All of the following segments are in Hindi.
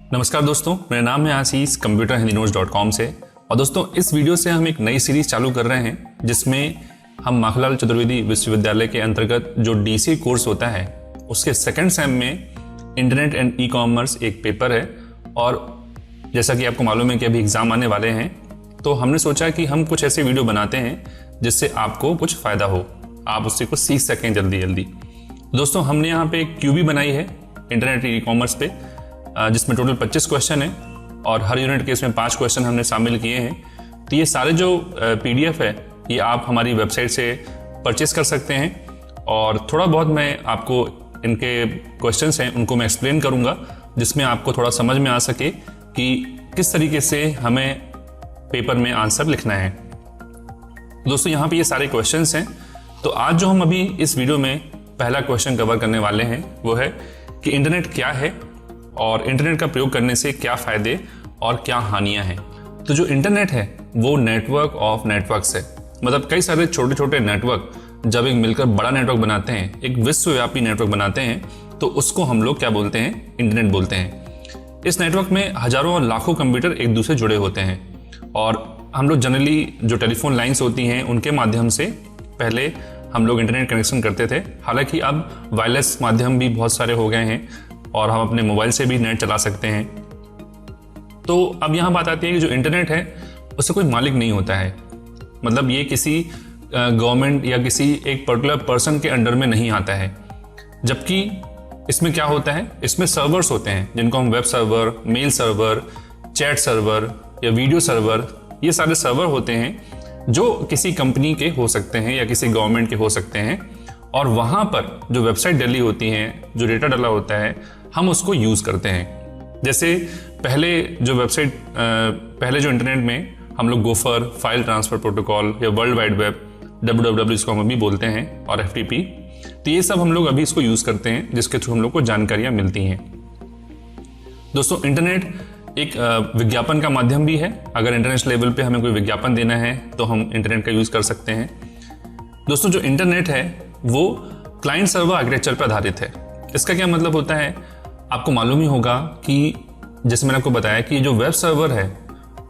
नमस्कार दोस्तों, मेरा नाम है आशीष computerhindinews.com से। और दोस्तों, इस वीडियो से हम एक नई सीरीज चालू कर रहे हैं जिसमें हम माखनलाल चतुर्वेदी विश्वविद्यालय के अंतर्गत जो डीसी कोर्स होता है उसके सेकंड सेम में इंटरनेट एंड ई कॉमर्स एक पेपर है। और जैसा कि आपको मालूम है कि अभी एग्ज़ाम आने वाले हैं, तो हमने सोचा कि हम कुछ ऐसे वीडियो बनाते हैं जिससे आपको कुछ फ़ायदा हो, आप उससे कुछ सीख सकें जल्दी जल्दी। दोस्तों, हमने यहाँ पे एक क्यूबी बनाई है इंटरनेट ई कॉमर्स पे, जिसमें टोटल 25 क्वेश्चन है और हर यूनिट के इसमें 5 क्वेश्चन हमने शामिल किए हैं। तो ये सारे जो PDF है ये आप हमारी वेबसाइट से परचेस कर सकते हैं। और थोड़ा बहुत मैं आपको इनके क्वेश्चंस हैं उनको मैं एक्सप्लेन करूंगा, जिसमें आपको थोड़ा समझ में आ सके कि किस तरीके से हमें पेपर में आंसर लिखना है। दोस्तों, यहाँ पे ये सारे क्वेश्चंस हैं। तो आज जो हम अभी इस वीडियो में पहला क्वेश्चन कवर करने वाले हैं वो है कि इंटरनेट क्या है और इंटरनेट का प्रयोग करने से क्या फ़ायदे और क्या हानियां हैं। तो जो इंटरनेट है वो नेटवर्क ऑफ नेटवर्क्स है, मतलब कई सारे छोटे छोटे नेटवर्क जब एक मिलकर बड़ा नेटवर्क बनाते हैं, एक विश्वव्यापी नेटवर्क बनाते हैं, तो उसको हम लोग क्या बोलते हैं? इंटरनेट बोलते हैं। इस नेटवर्क में हजारों और लाखों कंप्यूटर एक दूसरे जुड़े होते हैं और हम लोग जनरली जो टेलीफोन लाइन्स होती हैं उनके माध्यम से पहले हम लोग इंटरनेट कनेक्शन करते थे। हालांकि अब वायरलेस माध्यम भी बहुत सारे हो गए हैं और हम अपने मोबाइल से भी नेट चला सकते हैं। तो अब यहाँ बात आती है कि जो इंटरनेट है उससे कोई मालिक नहीं होता है, मतलब ये किसी गवर्नमेंट या किसी एक पर्टिकुलर पर्सन के अंडर में नहीं आता है। जबकि इसमें क्या होता है, इसमें सर्वर्स होते हैं जिनको हम web server, mail server, chat server या वीडियो सर्वर, ये सारे सर्वर होते हैं जो किसी कंपनी के हो सकते हैं या किसी गवर्नमेंट के हो सकते हैं। और वहाँ पर जो वेबसाइट डली होती हैं, जो डेटा डला होता है, हम उसको यूज़ करते हैं। जैसे पहले जो इंटरनेट में हम लोग गोफर, फाइल ट्रांसफ़र प्रोटोकॉल या वर्ल्ड वाइड वेब, WWW इसको हम अभी बोलते हैं, और FTP, तो ये सब हम लोग अभी इसको यूज़ करते हैं, जिसके थ्रू हम लोग को जानकारियाँ मिलती हैं। दोस्तों, इंटरनेट एक विज्ञापन का माध्यम भी है। अगर इंटरनेशनल लेवल पे हमें कोई विज्ञापन देना है तो हम इंटरनेट का यूज़ कर सकते हैं। दोस्तों, जो इंटरनेट है वो क्लाइंट सर्वर आर्किटेक्चर पर आधारित है। इसका क्या मतलब होता है, आपको मालूम ही होगा कि जैसे मैंने आपको बताया कि जो वेब सर्वर है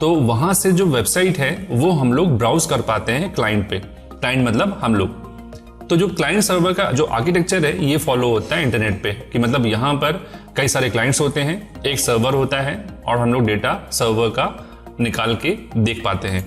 तो वहाँ से जो वेबसाइट है वो हम लोग ब्राउज कर पाते हैं क्लाइंट पे। क्लाइंट मतलब हम लोग। तो जो क्लाइंट सर्वर का जो आर्किटेक्चर है ये फॉलो होता है इंटरनेट पे, कि मतलब यहाँ पर कई सारे क्लाइंट्स होते हैं, एक सर्वर होता है और हम लोग डेटा सर्वर का निकाल के देख पाते हैं।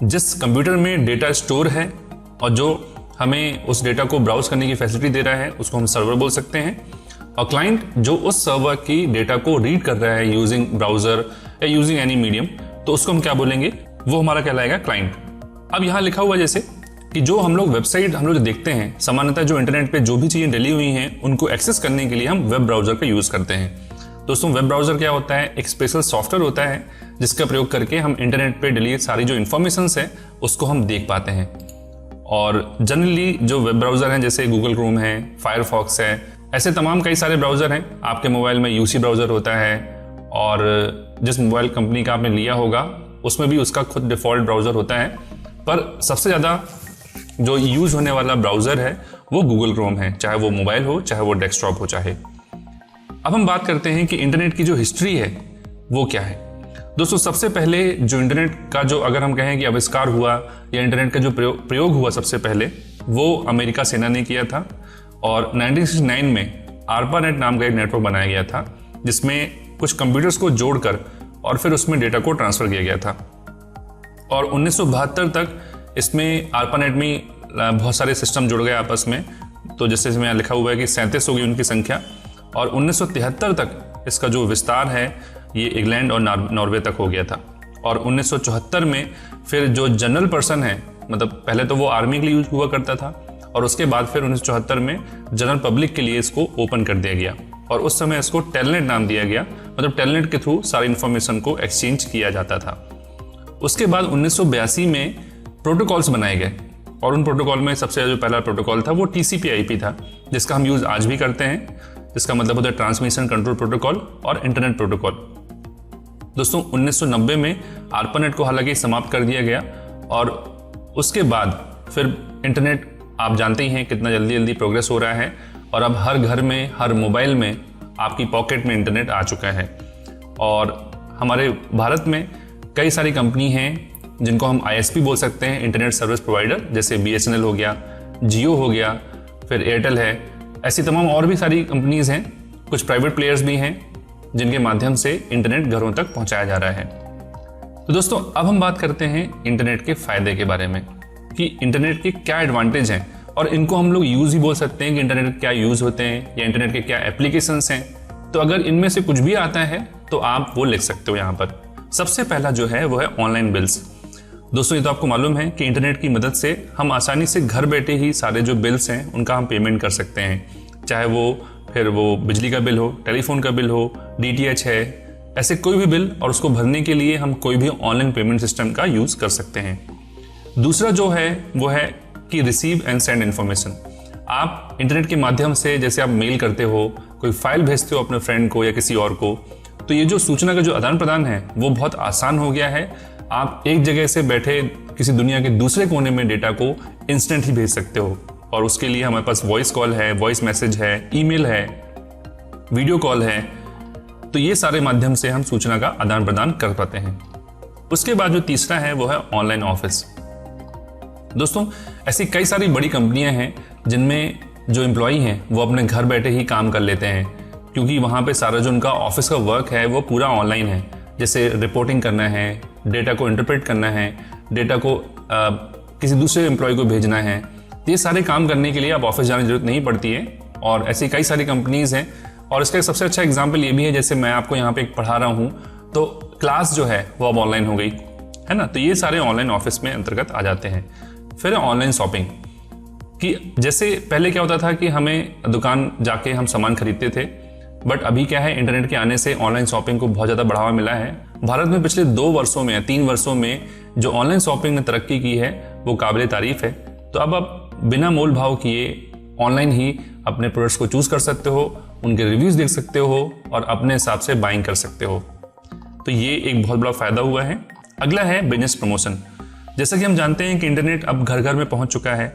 जिस कंप्यूटर में डेटा स्टोर है और जो हमें उस डेटा को ब्राउज करने की फैसिलिटी दे रहा है उसको हम सर्वर बोल सकते हैं। और क्लाइंट जो उस सर्वर की डेटा को रीड कर रहा है यूजिंग ब्राउजर या यूजिंग एनी मीडियम, तो उसको हम क्या बोलेंगे? वो हमारा कहलाएगा क्लाइंट। अब यहाँ लिखा हुआ जैसे कि जो हम लोग वेबसाइट हम लोग देखते हैं, सामान्यतः जो इंटरनेट पे जो भी चीज़ें डली हुई हैं उनको एक्सेस करने के लिए हम वेब ब्राउजर का यूज़ करते हैं। दोस्तों, वेब ब्राउजर क्या होता है? एक स्पेशल सॉफ्टवेयर होता है जिसका प्रयोग करके हम इंटरनेट पे डली सारी जो इन्फॉर्मेशंस है उसको हम देख पाते हैं। और जनरली जो वेब ब्राउज़र हैं जैसे गूगल क्रोम है, फायरफॉक्स है, ऐसे तमाम कई सारे ब्राउज़र हैं। आपके मोबाइल में UC ब्राउज़र होता है और जिस मोबाइल कंपनी का आपने लिया होगा उसमें भी उसका खुद डिफ़ॉल्ट ब्राउज़र होता है। पर सबसे ज़्यादा जो यूज़ होने वाला ब्राउज़र है वो गूगल क्रोम है, चाहे वो मोबाइल हो, चाहे वो डेस्कटॉप हो चाहे। अब हम बात करते हैं कि इंटरनेट की जो हिस्ट्री है वो क्या है। दोस्तों, सबसे पहले जो इंटरनेट का जो अगर हम कहें कि आविष्कार हुआ या इंटरनेट का जो प्रयोग हुआ सबसे पहले, वो अमेरिका सेना ने किया था। और 1969 में ARPANET नाम का एक नेटवर्क बनाया गया था जिसमें कुछ कंप्यूटर्स को जोड़कर और फिर उसमें डेटा को ट्रांसफ़र किया गया था। और 1972 तक इसमें ARPANET में बहुत सारे सिस्टम जुड़ गए आपस में। तो जैसे इसमें लिखा हुआ है कि 37 हो गई उनकी संख्या। और 1973 तक इसका जो विस्तार है ये इंग्लैंड और नॉर्वे तक हो गया था। और 1974 में फिर जो जनरल पर्सन है, मतलब पहले तो वो आर्मी के लिए यूज हुआ करता था और उसके बाद फिर 1974 में जनरल पब्लिक के लिए इसको ओपन कर दिया गया और उस समय इसको टेलनेट नाम दिया गया। मतलब टेलनेट के थ्रू सारी इन्फॉर्मेशन को एक्सचेंज किया जाता था। उसके बाद 1982 में प्रोटोकॉल्स बनाए गए और उन प्रोटोकॉल में सबसे जो पहला प्रोटोकॉल था वो TCP/IP था, जिसका हम यूज़ आज भी करते हैं, जिसका मतलब होता है ट्रांसमिशन कंट्रोल प्रोटोकॉल और इंटरनेट प्रोटोकॉल। दोस्तों, 1990 में ARPANET को हालांकि समाप्त कर दिया गया और उसके बाद फिर इंटरनेट आप जानते ही हैं कितना जल्दी जल्दी प्रोग्रेस हो रहा है और अब हर घर में, हर मोबाइल में, आपकी पॉकेट में इंटरनेट आ चुका है। और हमारे भारत में कई सारी कंपनी हैं जिनको हम ISP बोल सकते हैं, इंटरनेट सर्विस प्रोवाइडर, जैसे BSNL हो गया, जियो हो गया, फिर एयरटेल है। ऐसी तमाम और भी सारी कंपनीज हैं, कुछ प्राइवेट प्लेयर्स भी हैं जिनके माध्यम से इंटरनेट घरों तक पहुंचाया जा रहा है। तो दोस्तों अब हम बात करते हैं इंटरनेट के फायदे के बारे में कि इंटरनेट के क्या एडवांटेज हैं, और इनको हम लोग यूज़ ही बोल सकते हैं कि इंटरनेट के क्या यूज़ होते हैं या इंटरनेट के क्या एप्लीकेशंस हैं। तो अगर इनमें से कुछ भी आता है तो आप वो लिख सकते हो यहाँ पर। सबसे पहला जो है वो है ऑनलाइन बिल्स। दोस्तों ये तो आपको मालूम है कि इंटरनेट की मदद से हम आसानी से घर बैठे ही सारे जो बिल्स हैं उनका हम पेमेंट कर सकते हैं, चाहे वो बिजली का बिल हो, टेलीफोन का बिल हो, DTH है, ऐसे कोई भी बिल, और उसको भरने के लिए हम कोई भी ऑनलाइन पेमेंट सिस्टम का यूज़ कर सकते हैं। दूसरा जो है वो है कि रिसीव एंड सेंड इन्फॉर्मेशन। आप इंटरनेट के माध्यम से, जैसे आप मेल करते हो, कोई फाइल भेजते हो अपने फ्रेंड को या किसी और को, तो ये जो सूचना का जो आदान प्रदान है वो बहुत आसान हो गया है। आप एक जगह से बैठे किसी दुनिया के दूसरे कोने में डेटा को इंस्टेंट ही भेज सकते हो, और उसके लिए हमारे पास वॉइस कॉल है, वॉइस मैसेज है, ईमेल है, वीडियो कॉल है। तो ये सारे माध्यम से हम सूचना का आदान प्रदान कर पाते हैं। उसके बाद जो तीसरा है वो है ऑनलाइन ऑफिस। दोस्तों ऐसी कई सारी बड़ी कंपनियां हैं जिनमें जो एम्प्लॉई हैं वो अपने घर बैठे ही काम कर लेते हैं, क्योंकि वहाँ पे सारा जो उनका ऑफिस का वर्क है वो पूरा ऑनलाइन है। जैसे रिपोर्टिंग करना है, डेटा को इंटरप्रेट करना है, डेटा को किसी दूसरे एम्प्लॉय को भेजना है, ये सारे काम करने के लिए अब ऑफिस जाने की जरूरत नहीं पड़ती है। और ऐसी कई सारी कंपनीज हैं, और इसका सबसे अच्छा एग्जाम्पल ये भी है, जैसे मैं आपको यहाँ पे एक पढ़ा रहा हूँ तो क्लास जो है वो अब ऑनलाइन हो गई है ना। तो ये सारे ऑनलाइन ऑफिस में अंतर्गत आ जाते हैं। फिर ऑनलाइन शॉपिंग, कि जैसे पहले क्या होता था कि हमें दुकान जाके हम सामान खरीदते थे, बट अभी क्या है, इंटरनेट के आने से ऑनलाइन शॉपिंग को बहुत ज़्यादा बढ़ावा मिला है। भारत में पिछले 2 वर्षों में या 3 वर्षों में जो ऑनलाइन शॉपिंग ने तरक्की की है वो काबिल तारीफ है। तो अब आप बिना मोल भाव किए ऑनलाइन ही अपने प्रोडक्ट्स को चूज कर सकते हो, उनके रिव्यूज देख सकते हो और अपने हिसाब से बाइंग कर सकते हो। तो ये एक बहुत बड़ा फायदा हुआ है। अगला है बिजनेस प्रमोशन। जैसा कि हम जानते हैं कि इंटरनेट अब घर घर में पहुंच चुका है,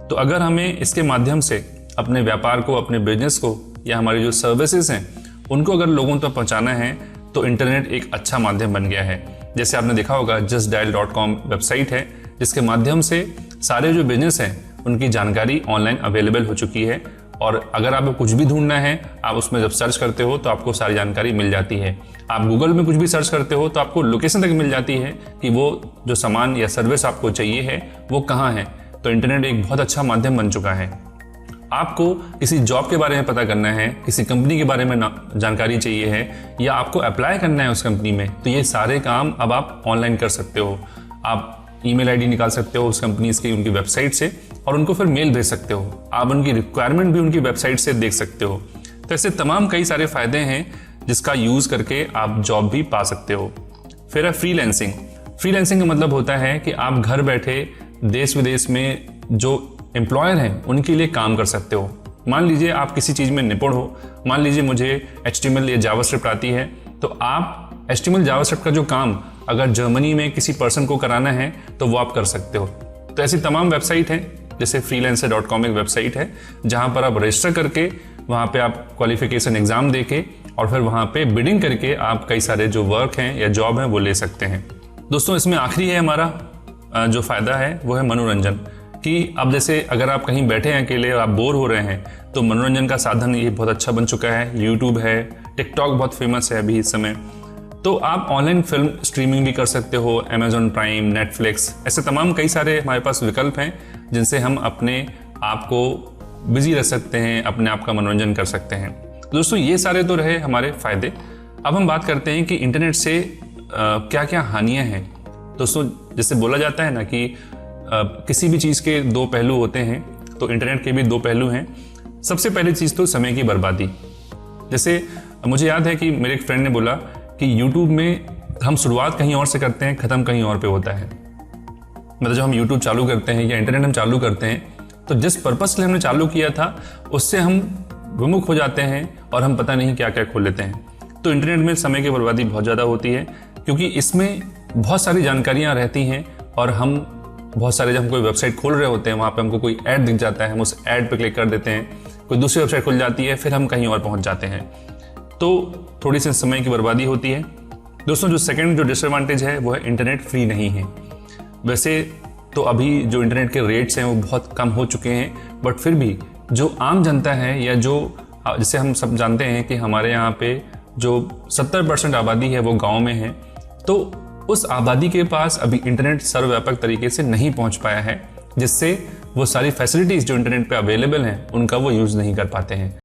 तो अगर हमें इसके माध्यम से अपने व्यापार को, अपने बिजनेस को या हमारी जो सर्विसेज हैं उनको अगर लोगों तक पहुंचाना है तो इंटरनेट एक अच्छा माध्यम बन गया है। जैसे आपने देखा होगा justdial.com वेबसाइट है जिसके माध्यम से सारे जो बिजनेस हैं उनकी जानकारी ऑनलाइन अवेलेबल हो चुकी है, और अगर आपको कुछ भी ढूंढना है आप उसमें जब सर्च करते हो तो आपको सारी जानकारी मिल जाती है। आप गूगल में कुछ भी सर्च करते हो तो आपको लोकेशन तक मिल जाती है कि वो जो सामान या सर्विस आपको चाहिए है वो कहाँ है। तो इंटरनेट एक बहुत अच्छा माध्यम बन चुका है। आपको किसी जॉब के बारे में पता करना है, किसी कंपनी के बारे में जानकारी चाहिए है, या आपको अप्लाई करना है उस कंपनी में, तो ये सारे काम अब आप ऑनलाइन कर सकते हो। आप ईमेल आईडी निकाल सकते हो उस कंपनीज की, उनकी वेबसाइट से, और उनको फिर मेल भेज सकते हो। आप उनकी रिक्वायरमेंट भी उनकी वेबसाइट से देख सकते हो। तो ऐसे तमाम कई सारे फायदे हैं जिसका यूज करके आप जॉब भी पा सकते हो। फिर है फ्रीलांसिंग। फ्रीलांसिंग का मतलब होता है कि आप घर बैठे देश विदेश में जो एम्प्लॉयर हैं उनके लिए काम कर सकते हो। मान लीजिए आप किसी चीज़ में निपुण हो, मान लीजिए मुझे HTML या जावास्क्रिप्ट आती है, तो आप HTML जावास्क्रिप्ट का जो काम अगर जर्मनी में किसी पर्सन को कराना है तो वो आप कर सकते हो। तो ऐसी तमाम वेबसाइट हैं, जैसे freelancer.com एक वेबसाइट है जहाँ पर आप रजिस्टर करके वहाँ पे आप क्वालिफिकेशन एग्जाम देके और फिर वहाँ पे बिडिंग करके आप कई सारे जो वर्क हैं या जॉब हैं वो ले सकते हैं। दोस्तों इसमें आखिरी है हमारा जो फायदा है वो है मनोरंजन, कि अब जैसे अगर आप कहीं बैठे हैं अकेले और आप बोर हो रहे हैं तो मनोरंजन का साधन ये बहुत अच्छा बन चुका है। यूट्यूब है, टिकटॉक बहुत फेमस है अभी इस समय। तो आप ऑनलाइन फिल्म स्ट्रीमिंग भी कर सकते हो, अमेजॉन प्राइम, नेटफ्लिक्स, ऐसे तमाम कई सारे हमारे पास विकल्प हैं जिनसे हम अपने आप को बिजी रख सकते हैं, अपने आप का मनोरंजन कर सकते हैं। दोस्तों ये सारे तो रहे हमारे फायदे। अब हम बात करते हैं कि इंटरनेट से क्या क्या हानियां हैं। दोस्तों जैसे बोला जाता है ना कि किसी भी चीज़ के 2 पहलू होते हैं, तो इंटरनेट के भी 2 पहलू हैं। सबसे पहली चीज़ तो समय की बर्बादी। जैसे मुझे याद है कि मेरे एक फ्रेंड ने बोला कि YouTube में हम शुरुआत कहीं और से करते हैं, ख़त्म कहीं और पे होता है। मतलब जब हम YouTube चालू करते हैं या इंटरनेट हम चालू करते हैं तो जिस पर्पस के लिए हमने चालू किया था उससे हम विमुख हो जाते हैं और हम पता नहीं क्या क्या खोल लेते हैं। तो इंटरनेट में समय की बर्बादी बहुत ज़्यादा होती है, क्योंकि इसमें बहुत सारी जानकारियाँ रहती हैं और हम बहुत सारे जब हम कोई वेबसाइट खोल रहे होते हैं वहाँ पे हमको कोई ऐड दिख जाता है, हम उस ऐड पे क्लिक कर देते हैं, कोई दूसरी वेबसाइट खुल जाती है, फिर हम कहीं और पहुँच जाते हैं। तो थोड़ी सी समय की बर्बादी होती है। दोस्तों जो सेकंड जो डिसएडवांटेज है वो है इंटरनेट फ्री नहीं है। वैसे तो अभी जो इंटरनेट के रेट्स हैं वो बहुत कम हो चुके हैं, बट फिर भी जो आम जनता है या जो जैसे हम सब जानते हैं कि हमारे यहाँ पे जो 70% आबादी है वो गांव में है, तो उस आबादी के पास अभी इंटरनेट सर्वव्यापक तरीके से नहीं पहुंच पाया है, जिससे वो सारी फैसिलिटीज़ जो इंटरनेट पे अवेलेबल हैं उनका वो यूज़ नहीं कर पाते हैं।